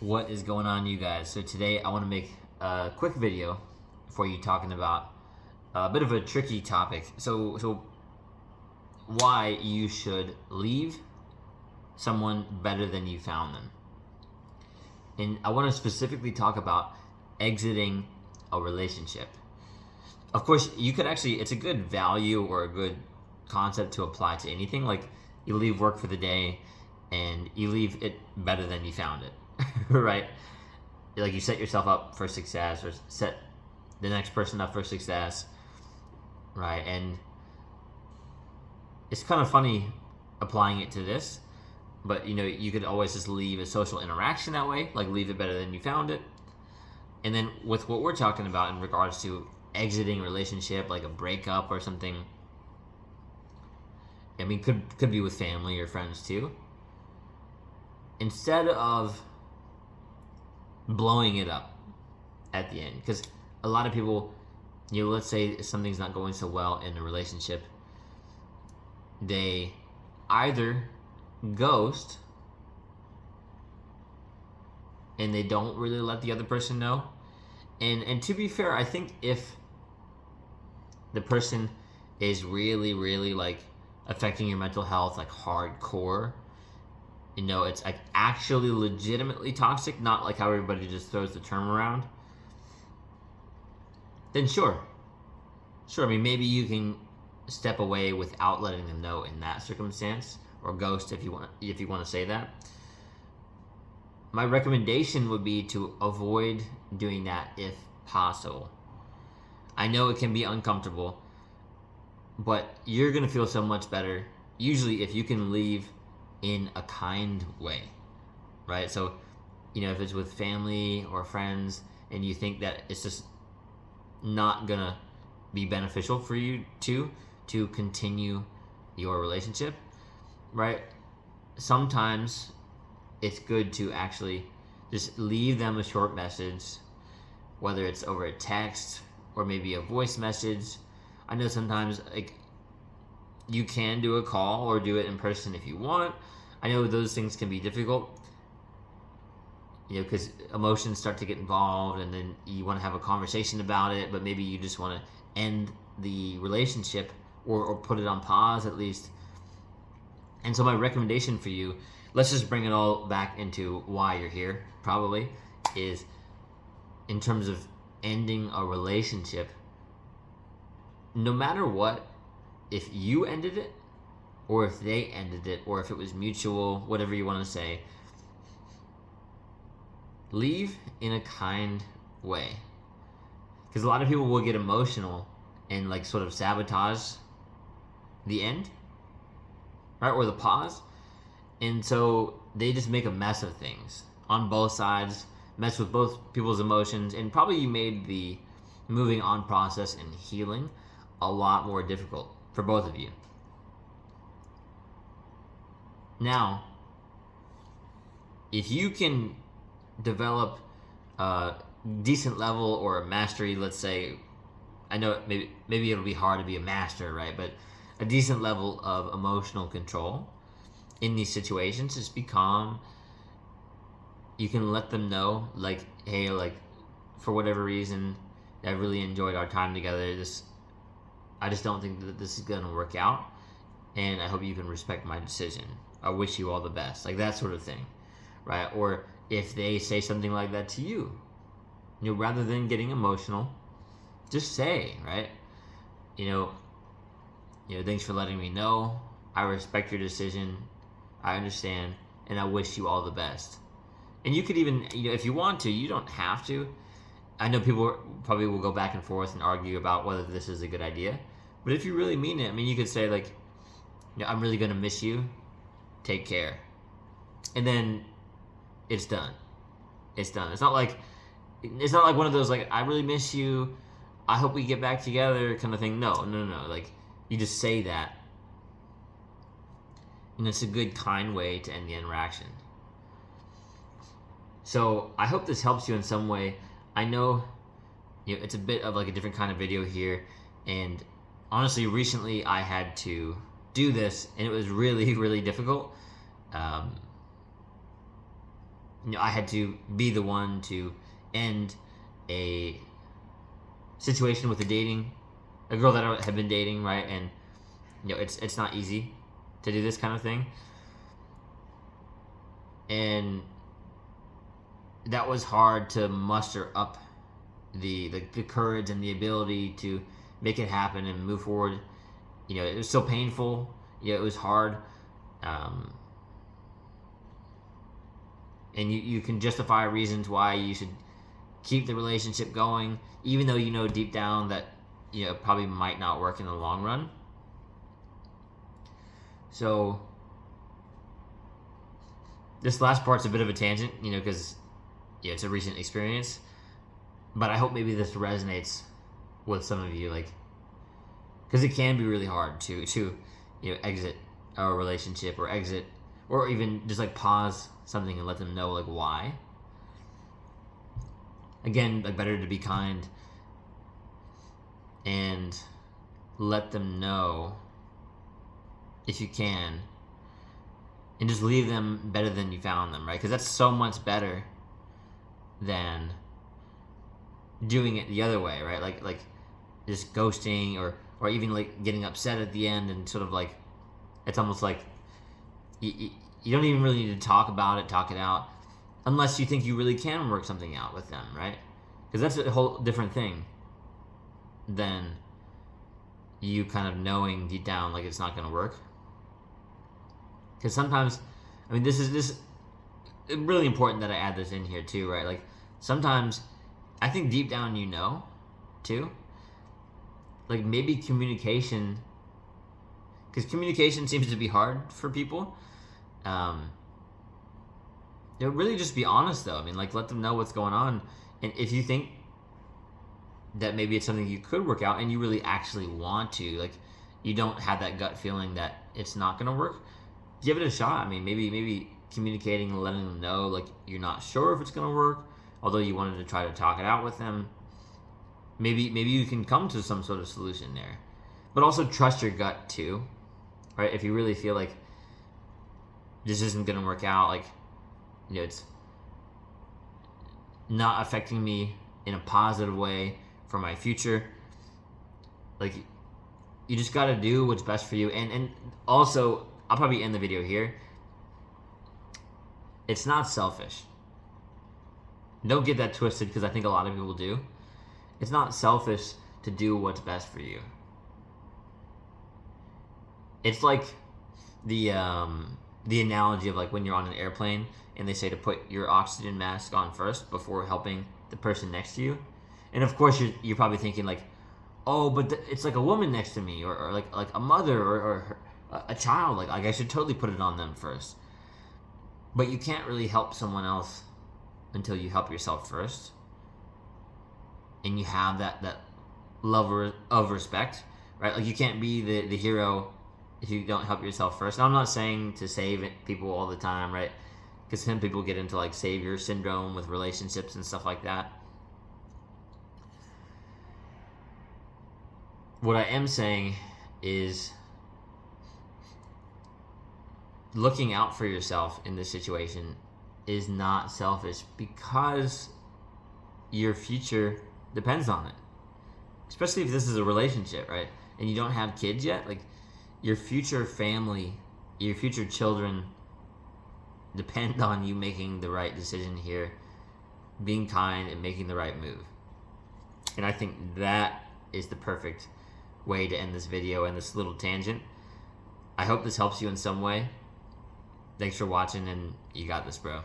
What is going on, you guys? So today I want to make a quick video for you talking about a bit of a tricky topic. So why you should leave someone better than you found them. And I want to specifically talk about exiting a relationship. Of course, you could actually, it's a good value or a good concept to apply to anything. Like you leave work for the day and you leave it better than you found it, right? Like you set yourself up for success or set the next person up for success, right? And it's kind of funny applying it to this, but you could always just leave a social interaction that way, like leave it better than you found it. And then with what we're talking about in regards to exiting a relationship, like a breakup or something, I mean, could be with family or friends too. Instead of blowing it up at the end, because a lot of people, let's say something's not going so well in a relationship, they either ghost and they don't really let the other person know. And to be fair, I think if the person is really, really like affecting your mental health, like hardcore, it's like actually legitimately toxic, not like how everybody just throws the term around, then sure. I mean, maybe you can step away without letting them know in that circumstance, or ghost if you want to say that. My recommendation would be to avoid doing that if possible. I know it can be uncomfortable, but you're going to feel so much better usually if you can leave in a kind way, right? So, if it's with family or friends and you think that it's just not going to be beneficial for you to continue your relationship, right? Sometimes it's good to actually just leave them a short message, whether it's over a text or maybe a voice message. I know sometimes like you can do a call or do it in person if you want. I know those things can be difficult, because emotions start to get involved and then you want to have a conversation about it, but maybe you just want to end the relationship or put it on pause at least. And so my recommendation for you, let's just bring it all back into why you're here, probably, is in terms of ending a relationship, no matter what, if you ended it, or if they ended it, or if it was mutual, whatever you want to say, leave in a kind way. Because a lot of people will get emotional and like sort of sabotage the end, right? Or the pause. And so they just make a mess of things on both sides, mess with both people's emotions, and probably you made the moving on process and healing a lot more difficult for both of you. Now, if you can develop a decent level or a mastery, let's say, I know maybe it'll be hard to be a master, right? But a decent level of emotional control in these situations, just be calm. You can let them know, like, hey, like, for whatever reason, I really enjoyed our time together. I just don't think that this is going to work out, and I hope you can respect my decision. I wish you all the best, like that sort of thing, right? Or if they say something like that to you, rather than getting emotional, just say, right? Thanks for letting me know. I respect your decision. I understand, and I wish you all the best. And you could even, if you want to, you don't have to. I know people probably will go back and forth and argue about whether this is a good idea. But if you really mean it, I mean, you could say like, I'm really going to miss you. Take care. And then it's done. It's done. It's not like one of those like, I really miss you, I hope we get back together kind of thing. No. Like, you just say that. And it's a good, kind way to end the interaction. So I hope this helps you in some way. I know, it's a bit of like a different kind of video here, and honestly, recently I had to do this, and it was really, really difficult. I had to be the one to end a situation with a girl that I had been dating, right? And it's not easy to do this kind of thing, and that was hard to muster up the courage and the ability to make it happen and move forward. It was so painful. It was hard. And you can justify reasons why you should keep the relationship going, even though deep down that it probably might not work in the long run. So this last part's a bit of a tangent, because it's a recent experience. But I hope maybe this resonates with some of you, because it can be really hard to exit a relationship or even just pause something and let them know why. Again, better to be kind and let them know if you can, and just leave them better than you found them, right? Because that's so much better than doing it the other way, right? Like just ghosting or even getting upset at the end, and sort of it's almost like you don't even really need to talk it out, unless you think you really can work something out with them, right? Because that's a whole different thing than you kind of knowing deep down it's not going to work. Because sometimes, this is really important that I add this in here too, right? Sometimes I think deep down too, maybe communication, because communication seems to be hard for people. Really just be honest though. Let them know what's going on, and if you think that maybe it's something you could work out and you really actually want to, you don't have that gut feeling that it's not going to work, give it a shot. Maybe communicating and letting them know you're not sure if it's going to work, although you wanted to try to talk it out with them. Maybe you can come to some sort of solution there, but also trust your gut too, right? If you really feel this isn't going to work out, it's not affecting me in a positive way for my future, you just got to do what's best for you. And also, I'll probably end the video here. It's not selfish. Don't get that twisted, because I think a lot of people do. It's not selfish to do what's best for you. It's like the analogy of when you're on an airplane and they say to put your oxygen mask on first before helping the person next to you. And of course you're probably thinking oh, but it's a woman next to me, or like a mother or a child. I should totally put it on them first. But you can't really help someone else until you help yourself first. And you have that love of respect, right? You can't be the hero if you don't help yourself first. Now, I'm not saying to save people all the time, right? Because some people get into savior syndrome with relationships and stuff like that. What I am saying is looking out for yourself in this situation is not selfish, because your future depends on it. Especially if this is a relationship, right? And you don't have kids yet. Your future family, your future children depend on you making the right decision here, being kind and making the right move. And I think that is the perfect way to end this video and this little tangent. I hope this helps you in some way. Thanks for watching, and you got this, bro.